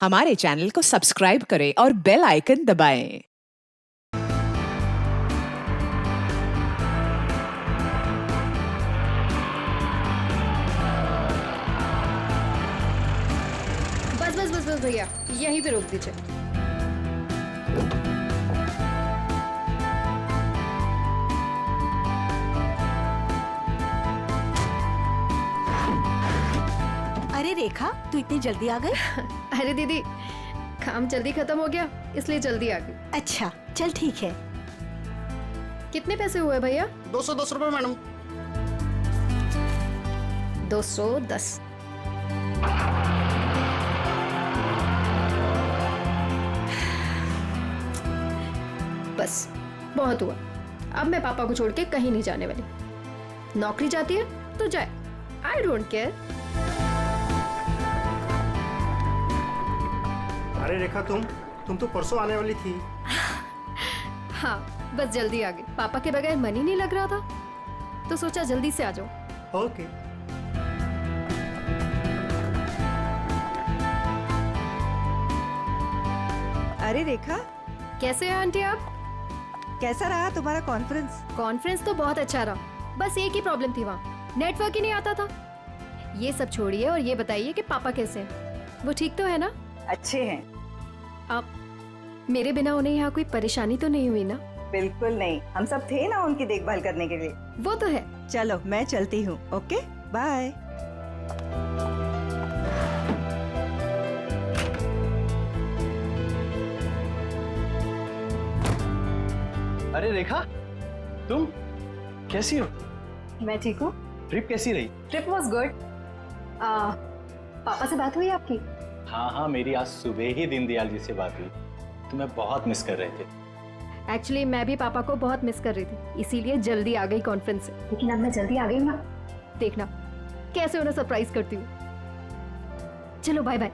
हमारे चैनल को सब्सक्राइब करें और बेल आइकन दबाएं। बस बस बस बस भैया, यहीं पे रोक दीजिए। अरे रेखा, तू इतनी जल्दी आ गई? अरे दीदी, काम जल्दी खत्म हो गया इसलिए जल्दी आ गई। अच्छा, चल ठीक है। कितने पैसे हुए भैया? 210 रुपए मैडम। 210। बस बहुत हुआ। अब मैं पापा को छोड़ के कहीं नहीं जाने वाली। नौकरी जाती है तो जाए, आई डोंट केयर। अरे रेखा, तुम तो परसों आने वाली थी। हाँ, बस जल्दी आ गई। पापा के बगैर मन ही नहीं लग रहा था, तो सोचा जल्दी से आ जाओ। ओके। अरे रेखा, कैसे हैं आंटी आप? कैसा रहा तुम्हारा कॉन्फ्रेंस? कॉन्फ्रेंस तो बहुत अच्छा रहा, बस एक ही प्रॉब्लम थी, वहाँ नेटवर्क ही नहीं आता था। ये सब छोड़िए और ये बताइए कि पापा कैसे हैं? वो ठीक तो है ना? अच्छे हैं। आप मेरे बिना उन्हें यहाँ कोई परेशानी तो नहीं हुई ना? बिल्कुल नहीं, हम सब थे ना उनकी देखभाल करने के लिए। वो तो है। चलो मैं चलती हूँ। Okay, bye. अरे रेखा, तुम कैसी हो? मैं ठीक हूँ। ट्रिप कैसी रही? Trip was good. पापा से बात हुई आपकी? हाँ, मेरी आज सुबह ही दीनदयाल जी से बात हुई। तुम्हें बहुत मिस कर रहे थे। एक्चुअली मैं भी पापा को बहुत मिस कर रही थी, इसीलिए जल्दी आ गई कॉन्फ्रेंस से। लेकिन अब मैं जल्दी आ गई ना, देखना कैसे उन्हें सरप्राइज करती हूँ। चलो बाय बाय।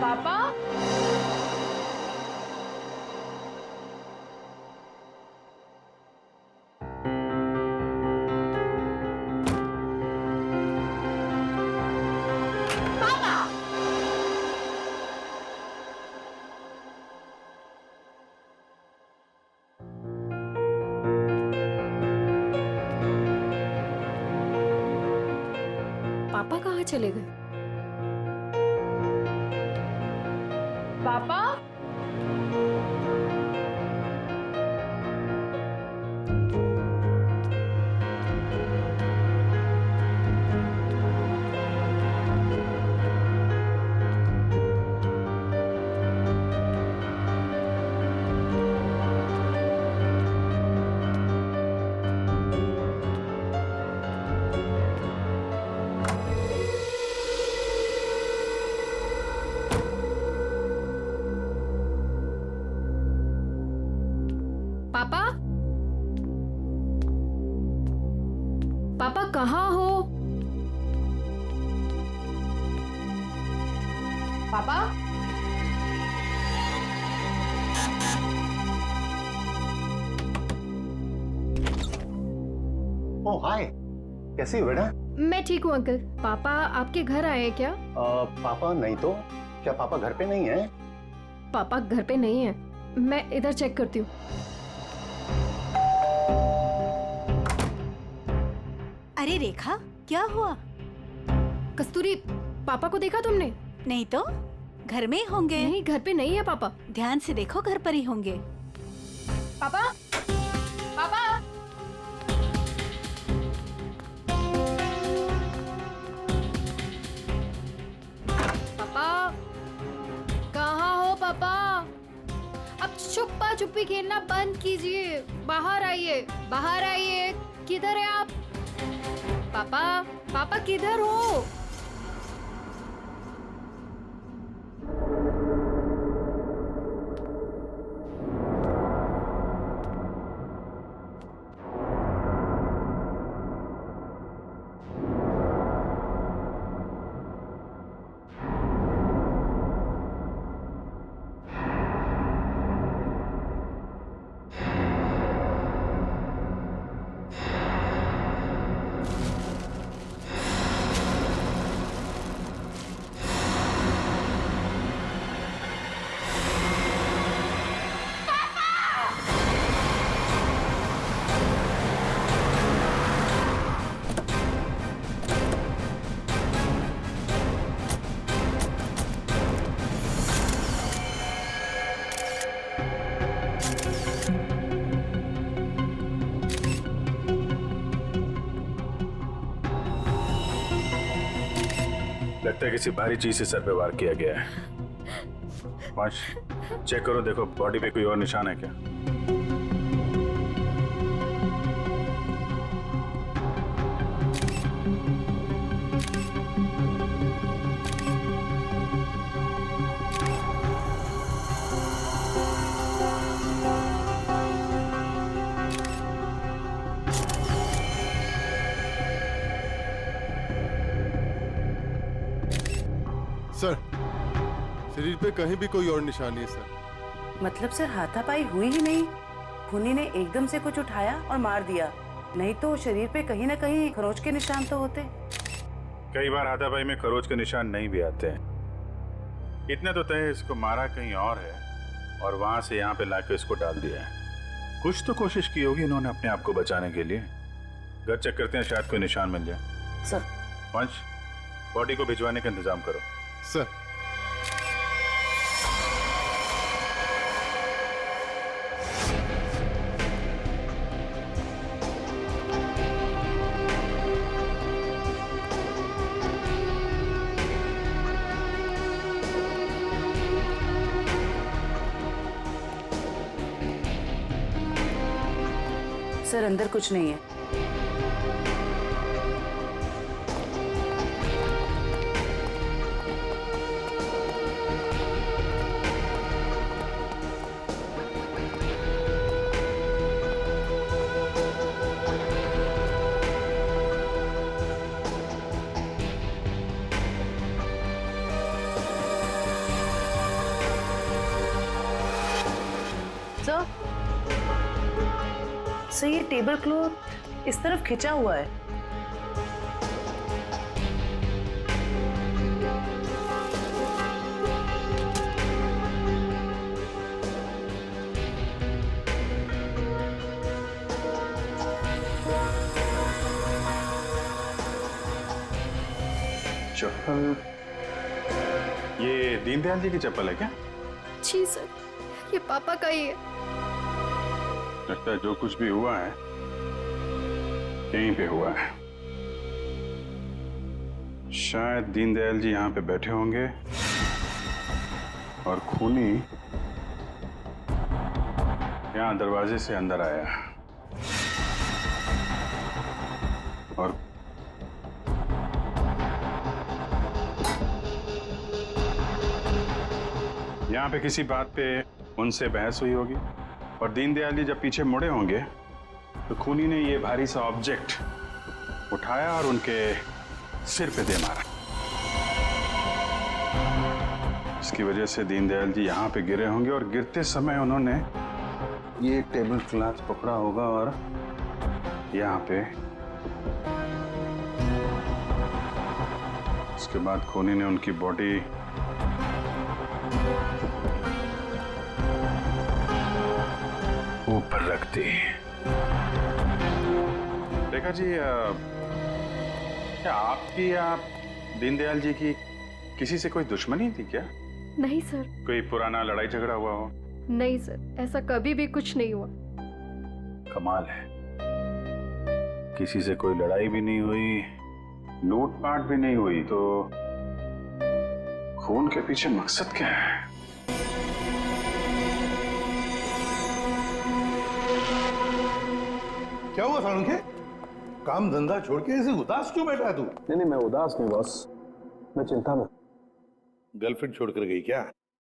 पापा, पापा कहाँ चले गए? पापा, पापा, पापा कहाँ हो? पापा, ओह हाय, कैसी हो बेटा? मैं ठीक हूँ अंकल। पापा आपके घर आए हैं क्या? पापा नहीं तो क्या पापा घर पे नहीं है? पापा घर पे नहीं है, मैं इधर चेक करती हूँ। अरे रेखा, क्या हुआ? कस्तूरी, पापा को देखा तुमने? नहीं तो, घर में ही होंगे। नहीं, घर पे नहीं है पापा। ध्यान से देखो, घर पर ही होंगे। पापा, पापा, पापा, कहाँ हो पापा? अब छुपा छुपी खेलना बंद कीजिए। बाहर आइए, बाहर आइए। किधर है आप? पापा, पापा किधर हो? लगता है किसी भारी चीज से सर पे वार किया गया है। वंश, चेक करो, देखो बॉडी पे कोई और निशान है क्या? सर, शरीर पे कहीं भी कोई और निशान नहीं है सर। मतलब सर हाथापाई हुई ही नहीं, खूनी ने एकदम से कुछ उठाया और मार दिया, नहीं तो शरीर पे कहीं ना कहीं खरोच के निशान तो होते। कई बार हाथापाई में खरोच के निशान नहीं भी आते हैं। इतने तो तय है इसको मारा कहीं और है और वहां से यहाँ पे लाकर इसको डाल दिया है। कुछ तो कोशिश की होगी इन्होंने अपने आप को बचाने के लिए। घर चेक करते हैं, शायद कोई निशान मिल जाए। सर, वंश, बॉडी को भिजवाने का इंतजाम करो। सर, सर अंदर कुछ नहीं है। सर, ये टेबल क्लॉथ इस तरफ खिंचा हुआ है। चप्पल, ये दीनदयाल जी की चप्पल है क्या? जी सर, ये पापा का ही है। लगता है जो कुछ भी हुआ है यहीं पे हुआ है। शायद दीनदयाल जी यहाँ पे बैठे होंगे और खूनी यहाँ दरवाजे से अंदर आया और यहाँ पे किसी बात पे उनसे बहस हुई होगी और दीनदयाल जी जब पीछे मुड़े होंगे तो खूनी ने ये भारी सा ऑब्जेक्ट उठाया और उनके सिर पे दे मारा। इसकी वजह से दीनदयाल जी यहाँ पे गिरे होंगे और गिरते समय उन्होंने ये टेबल क्लॉथ पकड़ा होगा और यहाँ पे उसके बाद खूनी ने उनकी बॉडी ऊपर रख दी। रेखा जी, क्या आपकी या दीनदयाल जी की किसी से कोई दुश्मनी थी क्या? नहीं सर, कोई पुराना लड़ाई झगड़ा हुआ हो? नहीं सर, ऐसा कभी भी कुछ नहीं हुआ। कमाल है, किसी से कोई लड़ाई भी नहीं हुई, लूटपाट भी नहीं हुई, तो खून के पीछे मकसद क्या है? क्या हुआ सालुंखे? काम धंधा छोड़ के ऐसे उदास क्यों बैठा है तू? नहीं, मैं उदास नहीं बॉस, मैं चिंता में। गर्लफ्रेंड छोड़ कर गई क्या?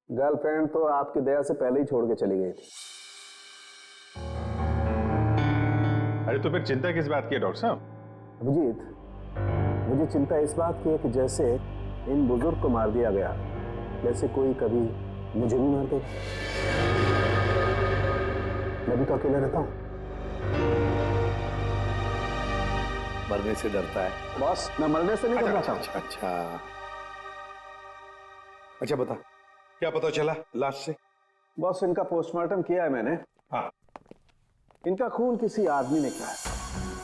गर्लफ्रेंड तो आपकी दया से पहले ही छोड़ के चली गई थी। अरे तो फिर चिंता किस बात की है डॉक्टर साहब? अभिजीत, मुझे चिंता इस बात की है कि जैसे इन बुजुर्ग को मार दिया गया, वैसे कोई कभी मुझे भी मार दे। मैं भी तो अकेला रहता हूँ। मरने से डरता है बॉस, मैं मरने से नहीं डरता। अच्छा बता, क्या पता चला लाश से? बॉस, इनका पोस्टमार्टम किया है मैंने। हाँ। इनका खून किसी आदमी ने किया है।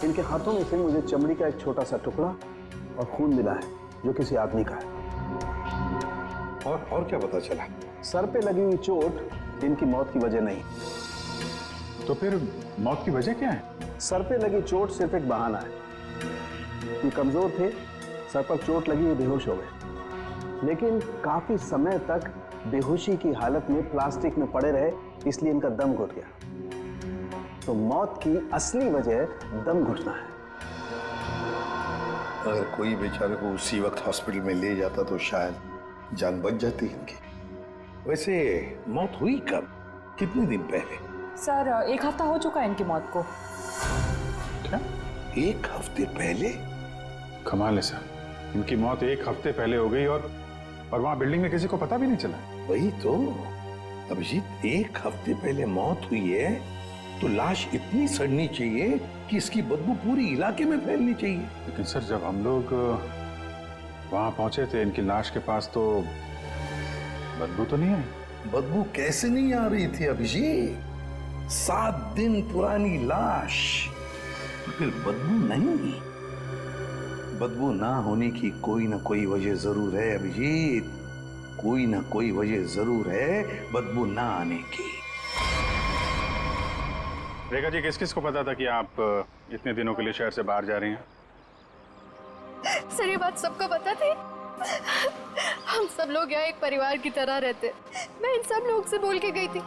इनके हाथों में से मुझे चमड़ी का एक छोटा सा टुकड़ा और खून मिला है जो किसी आदमी का है। और क्या पता चला? सर पे लगी हुई चोट इनकी मौत की वजह नहीं। तो फिर मौत की वजह क्या है? सर पे लगी चोट सिर्फ एक बहाना है। ये कमजोर थे, सर पर चोट लगी, ये बेहोश हो गए, लेकिन काफी समय तक बेहोशी की हालत में प्लास्टिक में पड़े रहे, इसलिए इनका दम घुट गया। तो मौत की असली वजह दम घुटना है। अगर कोई बेचारे को उसी वक्त हॉस्पिटल में ले जाता तो शायद जान बच जाती इनकी। वैसे मौत हुई कब, कितने दिन पहले? सर 1 हफ्ता हो चुका है इनकी मौत को। क्या? 1 हफ्ते पहले? कमाल है सर, इनकी मौत 1 हफ्ते पहले हो गई और वहां बिल्डिंग में किसी को पता भी नहीं चला। वही तो अभिजीत, 1 हफ्ते पहले मौत हुई है तो लाश इतनी सड़नी चाहिए कि इसकी बदबू पूरी इलाके में फैलनी चाहिए। लेकिन सर जब हम लोग वहां पहुंचे थे इनकी लाश के पास, तो बदबू तो नहीं आई। बदबू कैसे नहीं आ रही थी अभिजीत? 7 दिन पुरानी लाश, फिर बदबू नहीं? बदबू ना होने की कोई ना कोई वजह जरूर है अभिजीत, कोई ना कोई वजह जरूर है बदबू ना आने की। रेखा जी, किस किस को पता था कि आप इतने दिनों के लिए शहर से बाहर जा रही हैं? सर ये बात सबको पता थी। हम सब लोग यहाँ एक परिवार की तरह रहते। मैं इन सब लोग से बोल के गई थी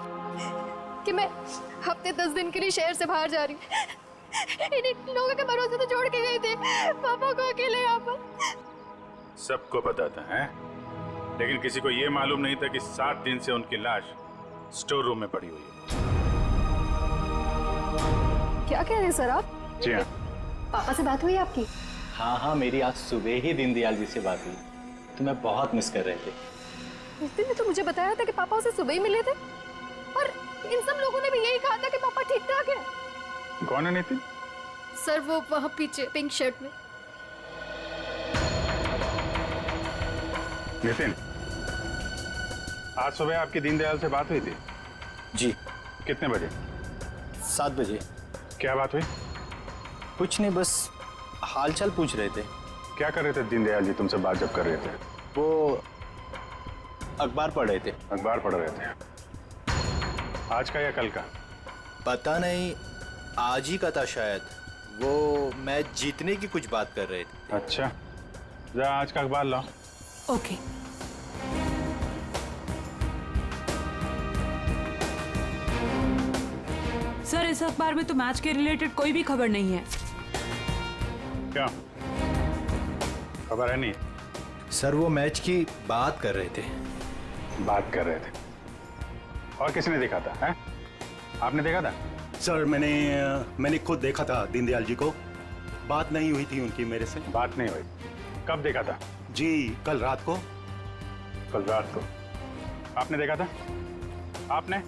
कि मैं हफ्ते 10 दिन के लिए शहर से बाहर जा रही हूँ। इन लोगों के भरोसे तो छोड़ के गई थी पापा को अकेले यहाँ पर। सबको पता था हैं? लेकिन किसी को ये मालूम नहीं था कि 7 दिन से उनकी लाश स्टोर रूम में पड़ी हुई है। क्या कह रहे हैं सर आप? जी हाँ। पापा से बात हुई आपकी? हाँ, मेरी आज सुबह ही दीनदयाल जी से बात हुई। तुम्हें बहुत मिस कर रहे थे। उस दिन तो मुझे बताया था कि पापा उसे सुबह ही मिले थे, और इन सब लोगों ने भी यही कहा था कि पापा ठीक ठाक है। कौन है नितिन? सर वो वहाँ पीछे पिंक शर्ट में। नितिन, आज सुबह आपकी दीनदयाल से बात हुई थी? जी। कितने बजे? 7 बजे। क्या बात हुई? कुछ नहीं, बस हालचाल पूछ रहे थे। क्या कर रहे थे दीनदयाल जी तुमसे बात जब कर रहे थे? वो अखबार पढ़ रहे थे। अखबार पढ़ रहे थे? आज का या कल का? पता नहीं, आज ही का था शायद। वो मैच जीतने की कुछ बात कर रहे थे। अच्छा, जा आज का अखबार लाओ। ओके। सर इस अखबार में तो मैच के रिलेटेड कोई भी खबर नहीं है। क्या खबर है? नहीं सर, वो मैच की बात कर रहे थे। बात कर रहे थे? और किसने देखा था? है? आपने देखा था? सर मैंने खुद देखा था दीनदयाल जी को। बात नहीं हुई थी उनकी मेरे से। बात नहीं हुई? कब देखा था? जी कल रात को। कल रात को आपने देखा था? आपने?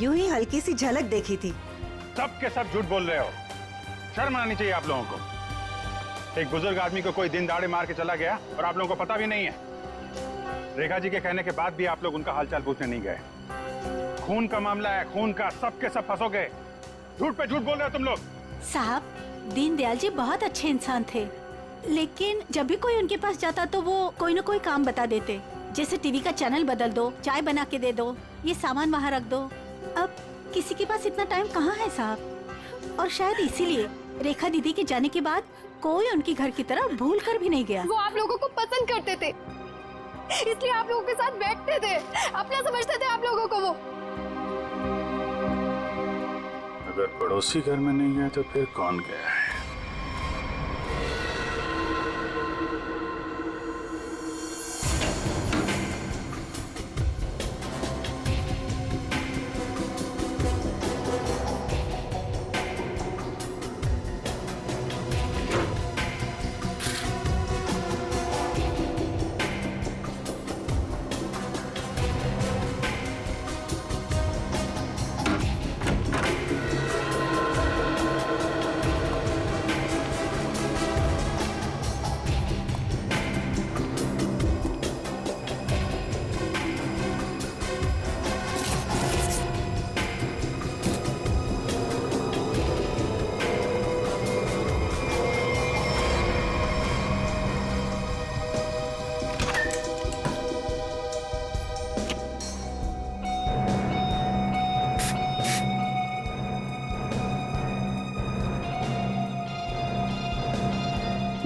यूं ही हल्की सी झलक देखी थी। सब के सब झूठ बोल रहे हो। शर्म आनी चाहिए आप लोगों को। एक बुजुर्ग आदमी को कोई दिन दाड़े मार के चला गया और आप लोगों को पता भी नहीं है। रेखा जी के कहने के बाद भी आप लोग उनका हालचाल पूछने नहीं गए। खून का मामला है, खून का, सब के सब फंसोगे। झूठ पे झूठ बोल रहे हो तुम लोग। साहब, दीनदयाल जी बहुत अच्छे इंसान थे, लेकिन जब भी कोई उनके पास जाता तो वो कोई ना कोई काम बता देते। जैसे टीवी का चैनल बदल दो, चाय बना के दे दो, ये सामान वहाँ रख दो। अब किसी के पास इतना टाइम कहाँ है साहब। और शायद इसीलिए रेखा दीदी के जाने के बाद कोई उनकी घर की तरह भूल कर भी नहीं गया। वो आप लोगों को पसंद करते थे, इसलिए आप लोगों के साथ बैठते थे, अपना समझते थे आप लोगों को वो। अगर पड़ोसी घर में नहीं गया तो फिर कौन गया है?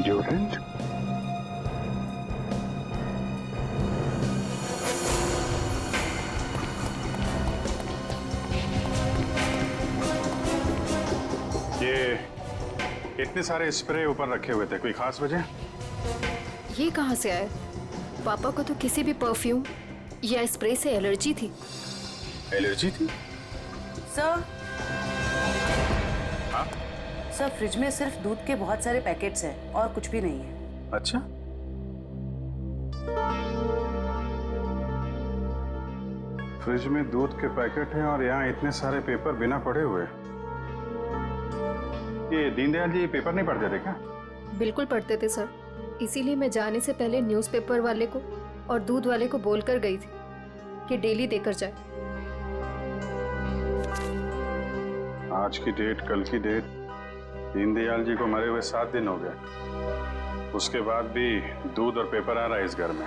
ज्योतिष ये इतने सारे स्प्रे ऊपर रखे हुए थे, कोई खास वजह? ये कहाँ से आया? पापा को तो किसी भी परफ्यूम या स्प्रे से एलर्जी थी। एलर्जी थी? सर, हाँ? सर फ्रिज में सिर्फ दूध के बहुत सारे पैकेट्स हैं और कुछ भी नहीं है। अच्छा, फ्रिज में दूध के पैकेट हैं और यहाँ इतने सारे पेपर बिना पढ़े हुए। ये दीनदयाल जी पेपर नहीं पढ़ते थे क्या? बिल्कुल पढ़ते थे सर, इसीलिए मैं जाने से पहले न्यूज़पेपर वाले को और दूध वाले को बोलकर गई थी कि डेली देकर जाए। आज की डेट, कल की डेट, दीनदयाल जी को मरे हुए 7 दिन हो गए। उसके बाद भी दूध और पेपर आ रहा है इस घर में।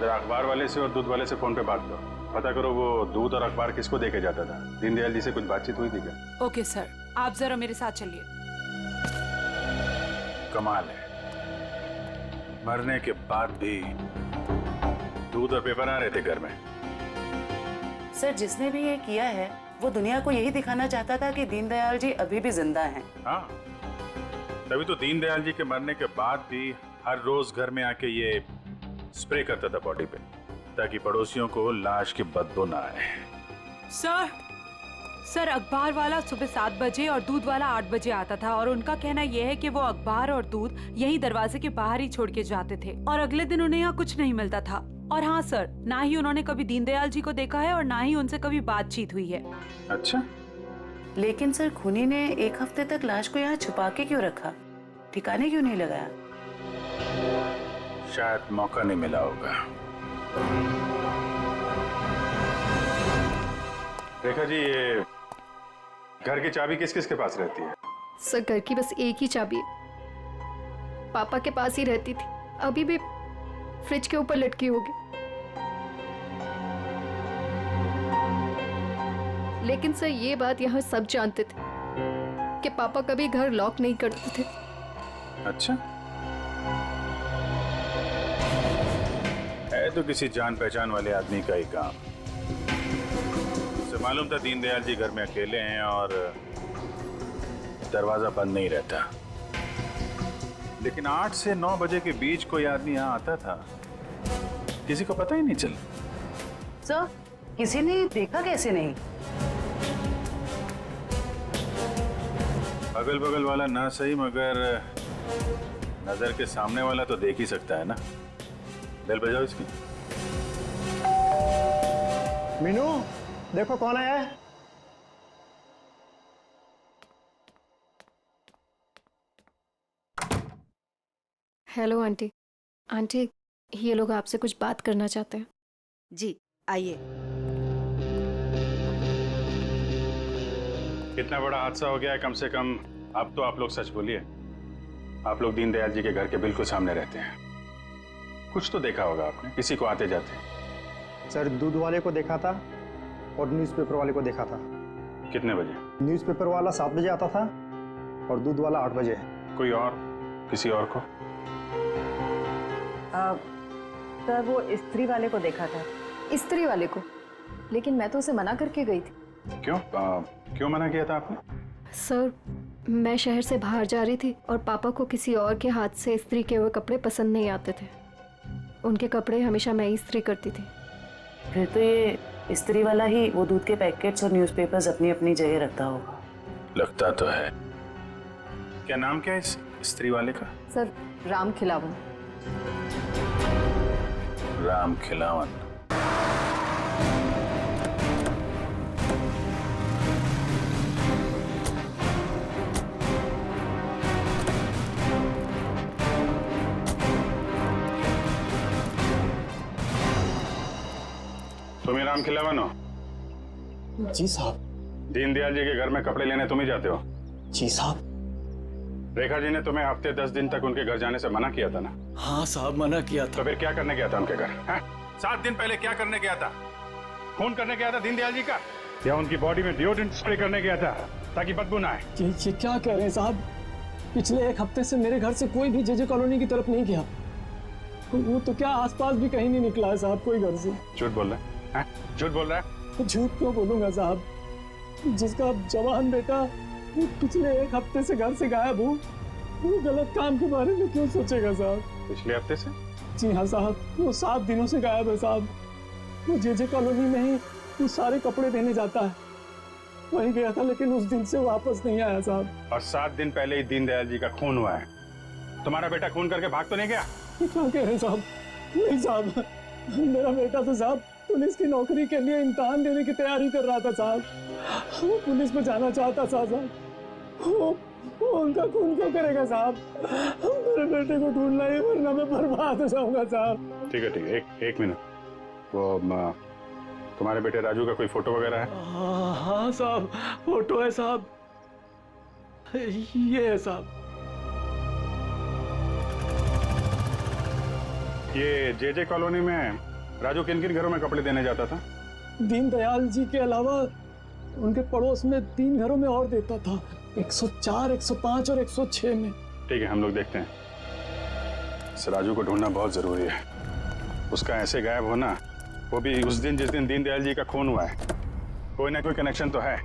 जरा अखबार वाले से और दूध वाले से फोन पे बात करो, पता करो वो दूध और अखबार किसको देके जाता था। दीनदयाल जी से कुछ बातचीत हुई थी क्या? ओके सर, आप जरा मेरे साथ चलिए। कमाल है, मरने के बाद भी दूध और पेपर आ रहे थे घर में। सर, जिसने भी ये किया है वो दुनिया को यही दिखाना चाहता था कि दीनदयाल जी अभी भी जिंदा हैं। हाँ, तभी तो दीनदयाल जी के मरने के बाद भी हर रोज घर में आके ये स्प्रे करता था बॉडी पे, ताकि पड़ोसियों को लाश की बदबू ना आए। सर अखबार वाला सुबह 7 बजे और दूध वाला 8 बजे आता था और उनका कहना यह है कि वो अखबार और दूध यही दरवाजे के बाहर ही छोड़ के जाते थे और अगले दिन उन्हें यहाँ कुछ नहीं मिलता था। और हाँ सर, ना ही उन्होंने कभी दीनदयाल जी को देखा है और ना ही उनसे कभी बातचीत हुई है। अच्छा, लेकिन सर खूनी ने 1 हफ्ते तक लाश को यहाँ छुपा के क्यों रखा? ठिकाने क्यों नहीं लगाया? शायद मौका नहीं मिला होगा। रेखा जी, ये घर की चाबी किस किस के पास रहती है? सर, घर की बस एक ही चाबी है, पापा के पास ही रहती थी, अभी भी फ्रिज के ऊपर लटकी होगी। लेकिन सर, ये बात यहाँ सब जानते थे कि पापा कभी घर लॉक नहीं करते थे। अच्छा, है तो किसी जान पहचान वाले आदमी का ही काम। उसे मालूम था दीनदयाल जी घर में अकेले हैं और दरवाजा बंद नहीं रहता, लेकिन 8 से 9 बजे के बीच कोई आदमी यहाँ आता था, किसी को पता ही नहीं चला। सर, किसी ने देखा कैसे नहीं? अगल बगल वाला ना सही, मगर नजर के सामने वाला तो देख ही सकता है ना। बेल बजाओ इसकी। मीनू, देखो कौन आया है। Hello aunty. आंटी, ये लोग आपसे कुछ बात करना चाहते हैं। जी आइए। कितना बड़ा हादसा हो गया है, कम से कम अब तो आप लोग सच बोलिए। आप लोग दीनदयाल जी के घर के बिल्कुल सामने रहते हैं। कुछ तो देखा होगा आपने, किसी को आते जाते। सर दूध वाले को देखा था और न्यूज़पेपर वाले को देखा था। कितने बजे? न्यूज़पेपर वाला 7 बजे आता था और दूध वाला 8 बजे। कोई और, किसी और को? सर वो इस्त्री वाले को देखा था। इस्त्री वाले को? लेकिन मैं तो उसे मना करके गई थी। क्यों? क्यों मना किया था आपने? सर मैं शहर से बाहर जा रही थी और पापा को किसी और के हाथ से इस्त्री किए हुए कपड़े पसंद नहीं आते थे। उनके कपड़े हमेशा मैं ही इस्त्री करती थी। फिर तो ये इस्त्री वाला ही वो दूध के पैकेट्स और न्यूज़पेपर्स अपनी अपनी जगह रखता होगा। लगता तो है। क्या नाम क्या है इस इस्त्री वाले का? सर राम खिलावन। राम खिलावन। तुम ही राम खिलावन हो? जी साहब। दीनदयाल जी के घर में कपड़े लेने तुम ही जाते हो? जी साहब। रेखा जी ने तुम्हें हफ्ते 10 दिन तक उनके घर जाने से मना किया था ना? हाँ साहब मना किया था। तो फिर क्या करने गया था उनके घर? 7 दिन पहले क्या करने गया था? खून करने गया था दीनदयाल जी का, या उनकी बॉडी में डिओड्रेंट स्प्रे करने गया था ताकि बदबू ना आए? ये क्या कह रहे हैं साहब? पिछले 1 हफ्ते से मेरे घर से कोई भी जेजे कॉलोनी की तरफ नहीं गया। वो तो क्या आसपास भी कहीं नहीं निकला है साहब कोई घर से। झूठ बोल रहा है? झूठ बोल रहा है? झूठ क्यों बोलूंगा साहब? जिसका जवान बेटा पिछले 1 हफ्ते से घर से गायब हो, वो गलत काम के बारे में क्यों सोचेगा साहब? पिछले हफ्ते से? जी हाँ साहब, वो 7 दिनों से गायब है साहब। वो जेजे कॉलोनी में ही वो सारे कपड़े देने जाता है, वहीं गया था लेकिन उस दिन से वापस नहीं आया साहब। और 7 दिन पहले ही दीनदयाल जी का खून हुआ है। तुम्हारा बेटा खून करके भाग तो नहीं गया? क्या कह रहे हैं साहब? नहीं साहब, मेरा बेटा तो साहब पुलिस की नौकरी के लिए इम्तिहान देने की तैयारी कर रहा था साहब। वो पुलिस में जाना चाहता था साहब। वो उनका खून क्यों करेगा साहब? मेरे बेटे को ढूंढना है वरना मैं बर्बाद हो जाऊंगा साहब। ठीक है, एक मिनट। वो तुम्हारे बेटे राजू का कोई फोटो वगैरह है? हाँ साहब, फोटो है साहब, ये है साहब। ये जेजे कॉलोनी में राजू किन किन घरों में कपड़े देने जाता था? दीनदयाल जी के अलावा उनके पड़ोस में 3 घरों में और देता था, 104, 105 और 106 में। ठीक है, हम लोग देखते हैं। इस राजू को ढूंढना बहुत जरूरी है। उसका ऐसे गायब होना, वो भी उस दिन जिस दिन दीनदयाल जी का खून हुआ है, कोई ना कोई कनेक्शन तो है।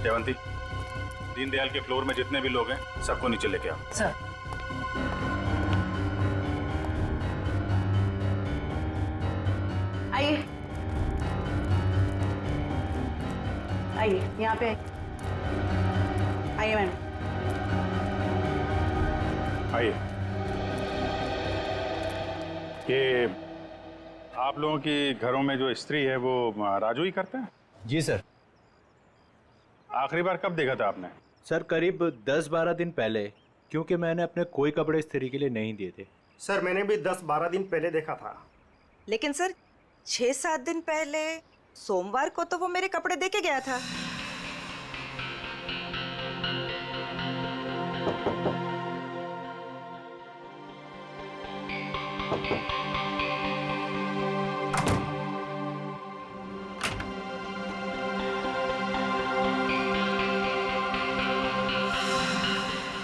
जयवंती, दीनदयाल के फ्लोर में जितने भी लोग हैं सबको नीचे लेके आओ। सर। आइए आइए, यहाँ पे आइए मैम। आइए। ये आप लोगों की घरों में जो स्त्री है वो राजू ही करता है? जी सर। आखिरी बार कब देखा था आपने? सर करीब 10-12 दिन पहले, क्योंकि मैंने अपने कोई कपड़े इस्त्री के लिए नहीं दिए थे। सर मैंने भी 10-12 दिन पहले देखा था। लेकिन सर 6-7 दिन पहले सोमवार को तो वो मेरे कपड़े दे के गया था।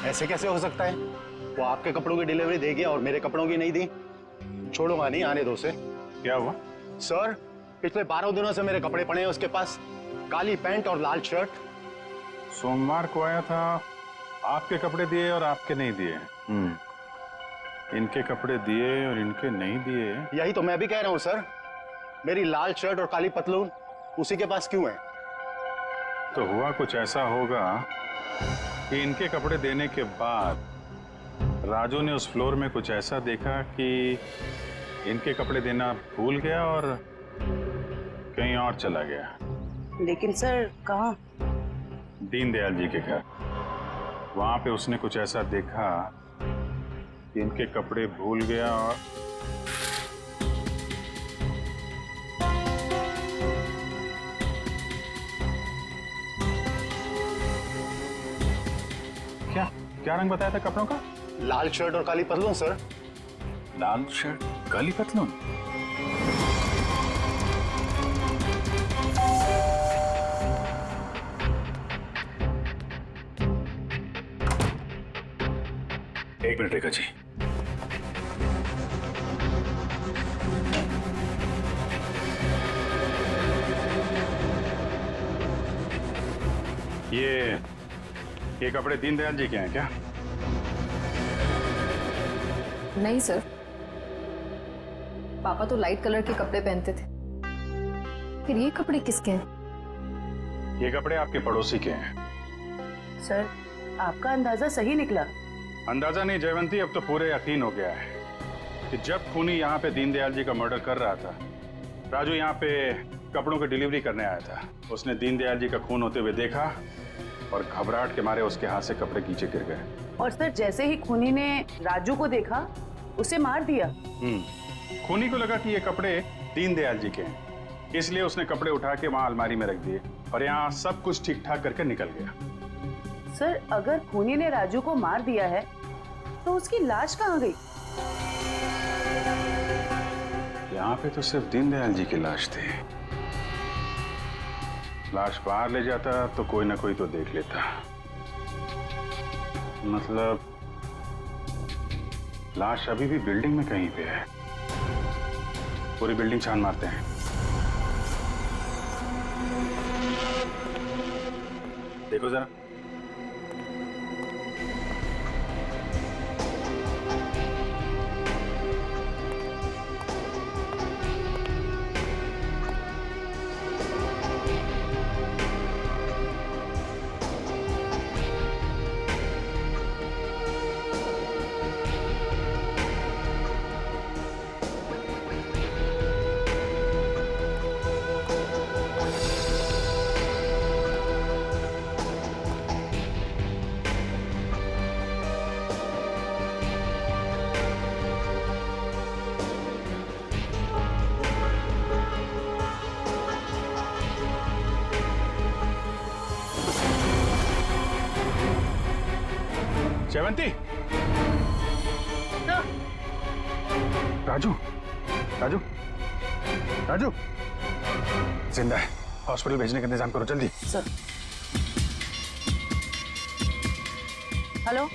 ऐसे कैसे हो सकता है? वो आपके कपड़ों की डिलीवरी दे गया और मेरे कपड़ों की नहीं दी। छोड़ूंगा नहीं, आने दो उसे। क्या हुआ? सर पिछले 12 दिनों से मेरे कपड़े पड़े हैं उसके पास, काली पैंट और लाल शर्ट। सोमवार को आया था, आपके कपड़े दिए और आपके नहीं दिए। इनके कपड़े दिए और इनके नहीं दिए। यही तो मैं भी कह रहा हूँ सर, मेरी लाल शर्ट और काली पतलून उसी के पास क्यों है? तो हुआ कुछ ऐसा होगा कि इनके कपड़े देने के बाद राजू ने उस फ्लोर में कुछ ऐसा देखा कि इनके कपड़े देना भूल गया और कहीं और चला गया। लेकिन सर कहाँ? दीनदयाल जी के घर। वहां पे उसने कुछ ऐसा देखा कि इनके कपड़े भूल गया और क्या क्या रंग बताया था कपड़ों का? लाल शर्ट और काली पतलून सर। लाल शर्ट काली पतलून। एक मिनट रेखा जी। ये कपड़े दीनदयाल जी के हैं क्या? नहीं सर, पापा तो लाइट कलर के कपड़े पहनते थे। फिर ये कपड़े किसके हैं? ये कपड़े आपके पड़ोसी के हैं। सर आपका अंदाजा सही निकला। अंदाजा नहीं जयवंती, अब तो पूरे यकीन हो गया है कि जब खूनी यहाँ पे दीनदयाल जी का मर्डर कर रहा था, राजू यहाँ पे कपड़ों की डिलीवरी करने आया था। उसने दीनदयाल जी का खून होते हुए देखा और घबराहट के मारे उसके हाथ से कपड़े नीचे गिर गए। और सर जैसे ही खूनी ने राजू को देखा, उसे मार दिया। खूनी को लगा कि ये कपड़े दीनदयाल जी के हैं, इसलिए उसने कपड़े उठा के वहां अलमारी में रख दिए और यहाँ सब कुछ ठीक ठाक करके निकल गया। सर अगर खूनी ने राजू को मार दिया है तो उसकी लाश कहाँ गई? यहाँ पे तो सिर्फ दीनदयाल जी की लाश थी। लाश बाहर ले जाता तो कोई ना कोई तो देख लेता। मतलब लाश अभी भी बिल्डिंग में कहीं पे है। पूरी बिल्डिंग छान मारते हैं। देखो जरा। जयवंती, राजू राजू राजू जिंदा है। हॉस्पिटल भेजने का इंतजाम करो जल्दी। सर हेलो,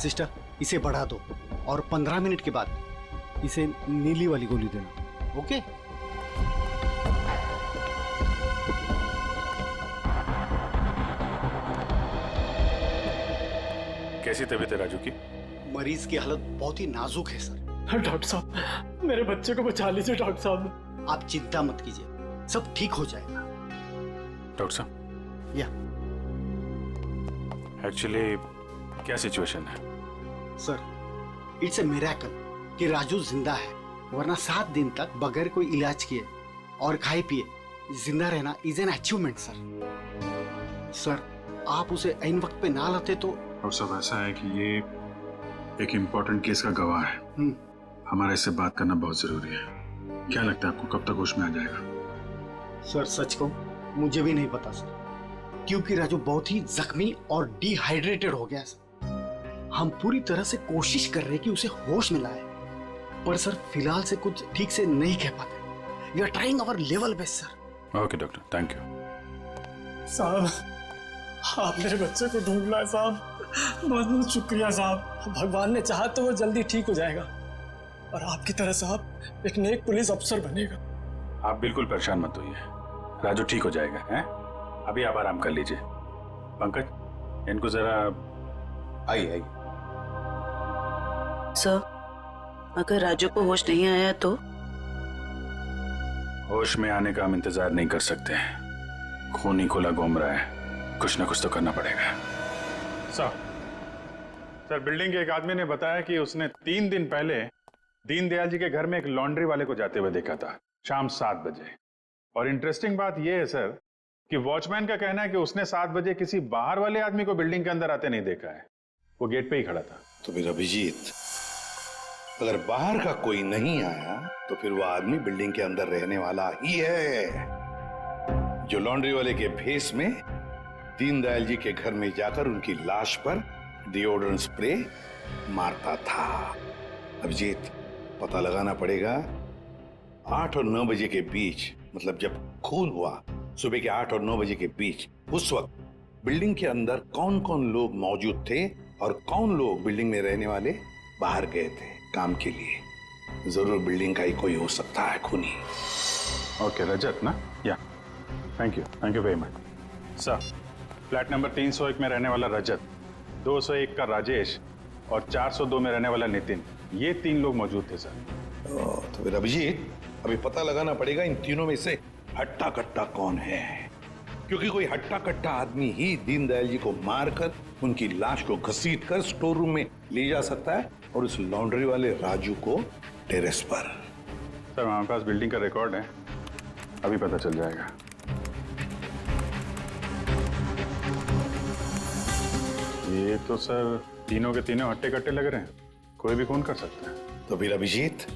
सिस्टर इसे बढ़ा दो और 15 मिनट के बाद इसे नीली वाली गोली देना। ओके? कैसी तबीयत है राजू की? मरीज की हालत बहुत ही नाजुक है सर। डॉक्टर साहब, मेरे बच्चे को बचा लीजिए डॉक्टर साहब। आप चिंता मत कीजिए, सब ठीक हो जाएगा। डॉक्टर साहब, या एक्चुअली क्या सिचुएशन है? सर इट्स ए मिरेकल कि राजू जिंदा है, वरना 7 दिन तक बगैर कोई इलाज किए और खाए पिए जिंदा रहना is an achievement sir. Sir आप उसे ऐन वक्त पे ना लाते तो। और सब ऐसा है कि ये एक इम्पोर्टेंट केस का गवाह है। हमारा इससे बात करना बहुत जरूरी है। क्या लगता है आपको कब तक होश में आ जाएगा? सर सच को मुझे भी नहीं पता सर, क्योंकि राजू बहुत ही जख्मी और डिहाइड्रेटेड हो गया सर। हम पूरी तरह से कोशिश कर रहे हैं कि उसे होश में लाए, पर सर फिलहाल से कुछ ठीक से नहीं कह पाते। We are trying our level best sir. Okay doctor, thank you. साहब, आप मेरे बच्चे को ढूंढ लाए साहब। बहुत बहुत शुक्रिया साहब। भगवान ने चाहा तो वो जल्दी ठीक हो जाएगा और आपकी तरह साहब एक नेक पुलिस अफसर बनेगा। आप बिल्कुल परेशान मत होइए, राजू ठीक हो जाएगा। हैं? अभी आप आराम कर लीजिए। पंकज, इनको जरा आई सर, अगर राजू को होश नहीं आया तो? होश में आने का हम इंतजार नहीं कर सकते। खून ही खुला घूम रहा है, कुछ ना कुछ तो करना पड़ेगा। सर, बिल्डिंग के एक आदमी ने बताया कि उसने 3 दिन पहले दीनदयाल जी के घर में एक लॉन्ड्री वाले को जाते हुए देखा था, शाम 7 बजे। और इंटरेस्टिंग बात यह है सर कि वॉचमैन का कहना है कि उसने 7 बजे किसी बाहर वाले आदमी को बिल्डिंग के अंदर आते नहीं देखा है, वो गेट पे ही खड़ा था। तो फिर अभिजीत, अगर बाहर का कोई नहीं आया तो फिर वो आदमी बिल्डिंग के अंदर रहने वाला ही है, जो लॉन्ड्री वाले के भेस में दीनदयाल जी के घर में जाकर उनकी लाश पर डिओड्रेंट स्प्रे मारता था। अभिजीत, पता लगाना पड़ेगा 8 और 9 बजे के बीच, मतलब जब खून हुआ सुबह के 8 और 9 बजे के बीच, उस वक्त बिल्डिंग के अंदर कौन कौन लोग मौजूद थे और कौन लोग बिल्डिंग में रहने वाले बाहर गए थे काम के लिए। जरूर बिल्डिंग का ही कोई हो सकता है खूनी। ओके रजत ना? या thank you very much sir. Flat number 301 में रहने वाला रजत, 201 का राजेश और 402 में रहने वाला नितिन, ये 3 लोग मौजूद थे सर। तो फिर अभिजीत, अभी पता लगाना पड़ेगा इन तीनों में से हट्टा कट्टा कौन है, क्योंकि कोई हट्टा कट्टा आदमी ही दीनदयाल जी को मारकर उनकी लाश को घसीटकर स्टोर रूम में ले जा सकता है और उस लॉन्ड्री वाले राजू को टेरेस पर। सर हमारे पास बिल्डिंग का रिकॉर्ड है, अभी पता चल जाएगा। ये तो सर तीनों के तीनों हट्टे कट्टे लग रहे हैं, कोई भी खून कर सकता है। तो फिर अभिजीत,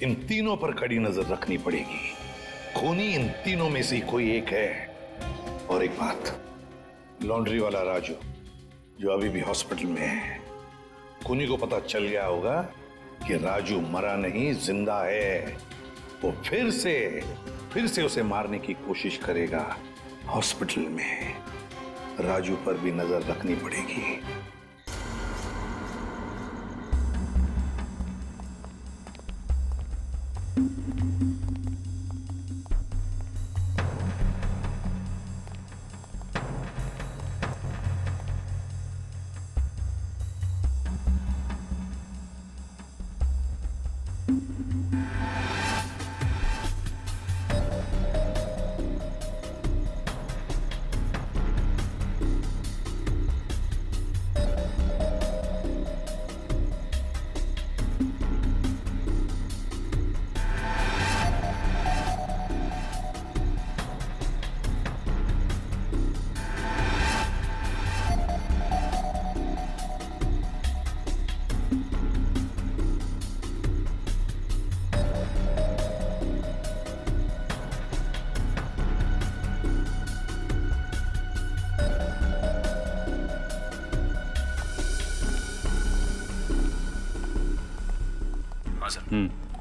इन तीनों पर कड़ी नजर रखनी पड़ेगी। खूनी इन तीनों में से कोई एक है। और एक बात, लॉन्ड्री वाला राजू जो अभी भी हॉस्पिटल में है, खूनी को पता चल गया होगा कि राजू मरा नहीं, जिंदा है। वो फिर से उसे मारने की कोशिश करेगा हॉस्पिटल में। राजू पर भी नजर रखनी पड़ेगी।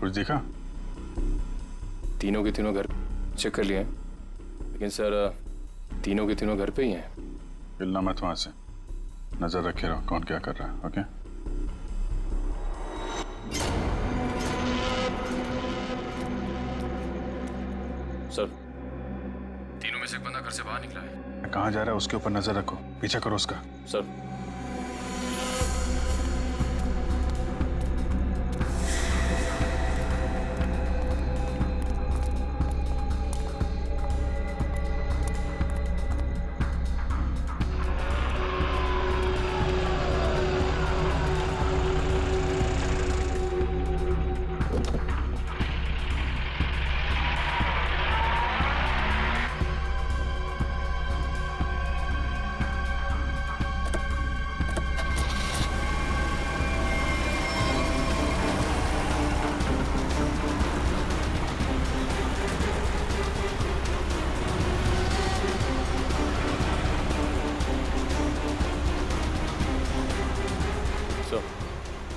कुछ दिखा? तीनों के तीनों घर चेक कर लिए हैं, लेकिन सर तीनों के तीनों घर पे ही हैं। हिलना मत वहां से, नजर रखे रहो कौन क्या कर रहा है। ओके सर, तीनों में से एक बंदा घर से बाहर निकला है। कहाँ जा रहा है उसके ऊपर नजर रखो, पीछा करो उसका। सर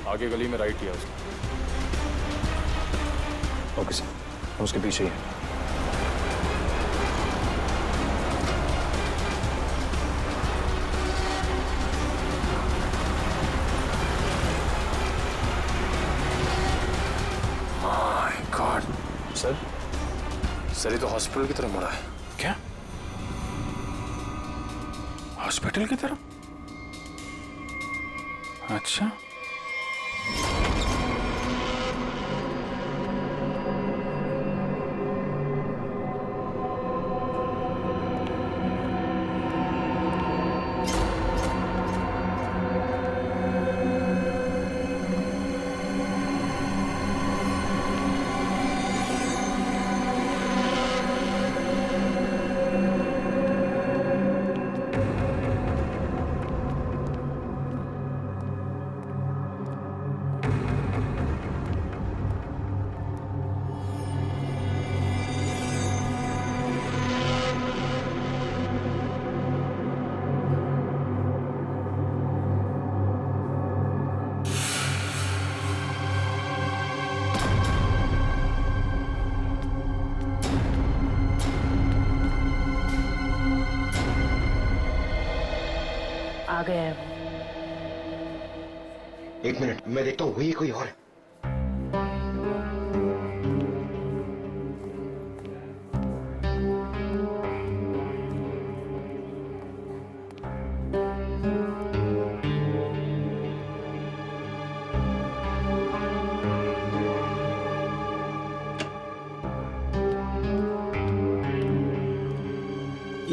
आगे गली में राइट लिया उसने। ओके सर, हम उसके पीछे ही हैं। सर ये तो हॉस्पिटल की तरफ मुड़ा है। क्या? हॉस्पिटल की तरफ? अच्छा। आ गया है। एक मिनट, मैं देखता हूँ वही कोई और है।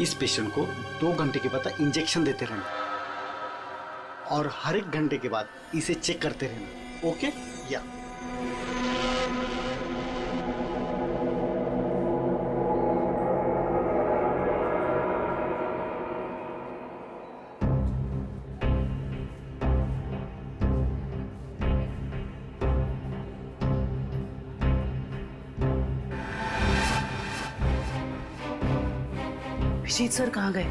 इस पेशेंट को 2 घंटे के बाद इंजेक्शन देते रहना और हर 1 घंटे के बाद इसे चेक करते रहना। ओके? या विशीत सर कहाँ गए?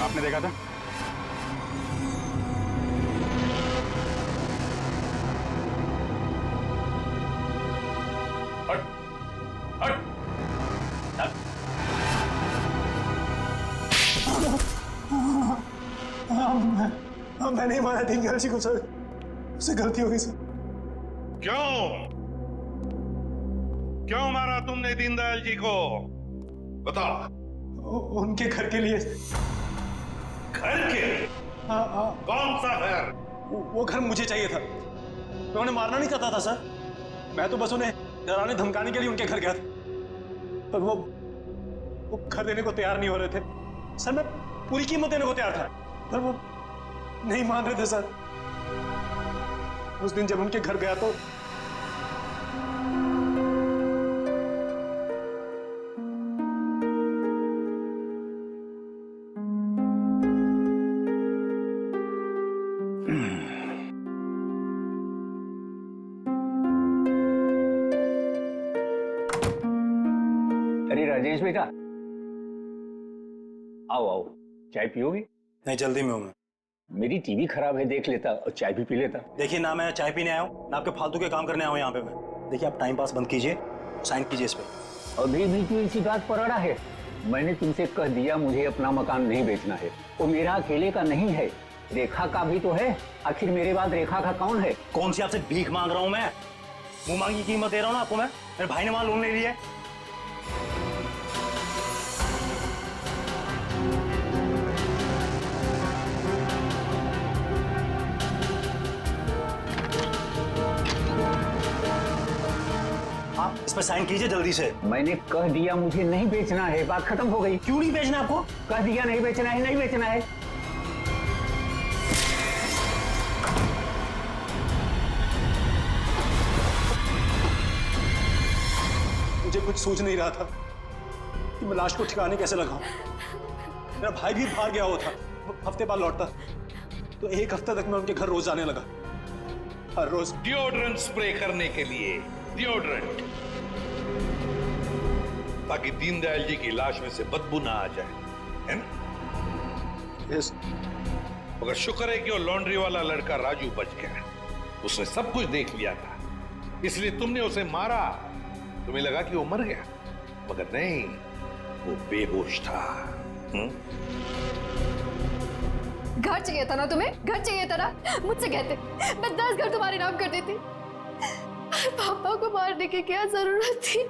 आपने देखा था? हट, हट, हट। मैं नहीं मारा दीनदयाल जी को सर, उससे गलती हो गई सर। क्यों मारा तुमने दीनदयाल जी को? बताओ। उनके घर के लिए। घर के? हाँ। कौन सा घर? वो घर मुझे चाहिए था। मैं उन्हें मारना नहीं चाहता था सर, मैं तो बस उन्हें डराने धमकाने के लिए उनके घर गया था, पर वो घर देने को तैयार नहीं हो रहे थे सर। मैं पूरी कीमत देने को तैयार था, पर वो नहीं मान रहे थे सर। उस दिन जब उनके घर गया तो अरे राजेश बेटा, आओ आओ, चाय पियोगे? नहीं, जल्दी में हूं मैं। मेरी टीवी खराब है, देख लेता और चाय भी पी लेता। देखिए ना, मैं चाय पीने आया हूँ ना आपके फालतू के काम करने आया हूँ यहाँ पे मैं। देखिए आप टाइम पास बंद कीजिए, साइन कीजिए इस पे। अभी भी तू इसी बात पर अड़ा है? मैंने तुमसे कह दिया मुझे अपना मकान नहीं बेचना है। वो मेरा अकेले का नहीं है, रेखा का भी तो है। आखिर मेरे बाद रेखा का कौन है? कौन सी आपसे भीख मांग रहा हूँ मैं? मुंह मांगी कीमत दे रहा हूँ ना आपको मैं। मेरे भाई ने वहां लोन ले लिया है। इस पर साइन कीजिए जल्दी से। मैंने कह दिया मुझे नहीं बेचना है, बात खत्म हो गई। क्यों नहीं बेचना आपको? कह दिया नहीं बेचना है, नहीं बेचना है। मुझे कुछ सूझ नहीं रहा था कि मैं लाश को ठिकाने कैसे लगाऊं। मेरा भाई भी बाहर गया हुआ था, वो हफ्ते बाद लौटता, तो एक हफ्ते तक मैं उनके घर रोज जाने लगा, हर रोज। डिओड्रेंट स्प्रे करने के लिए डिओड्रेंट, ताकि दीनदयाल जी की लाश में से बदबू ना आ जाए, है ना? यस। मगर शुक्र है कि वो लॉन्ड्री वाला लड़का राजू बच गया। उसने सब कुछ देख लिया था, इसलिए तुमने उसे मारा। तुम्हें लगा कि वो मर गया, मगर नहीं, वो बेहोश था। घर चाहिए था ना तुम्हें? घर चाहिए था ना? मुझसे कहते मैं 10 घर तुम्हारे नाम कर देती। पापा को मारने की क्या जरूरत थी?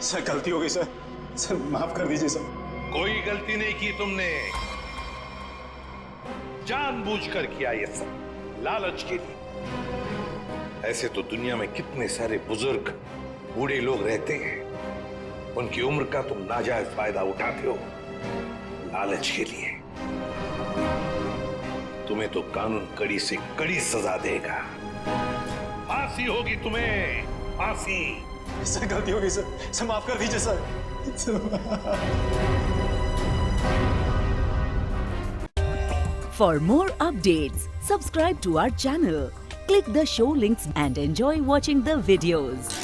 सर गलती हो गई सर, सर माफ कर दीजिए सर। कोई गलती नहीं की तुमने, जानबूझकर किया ये सब, लालच के लिए। ऐसे तो दुनिया में कितने सारे बुजुर्ग बूढ़े लोग रहते हैं, उनकी उम्र का तुम नाजायज फायदा उठाते हो लालच के लिए। तुम्हें तो कानून कड़ी से कड़ी सजा देगा, फांसी होगी तुम्हें, फांसी। सर गलती हो गई सर माफ कर दीजिए sir. For more updates, subscribe to our channel, click the show links and enjoy watching the videos.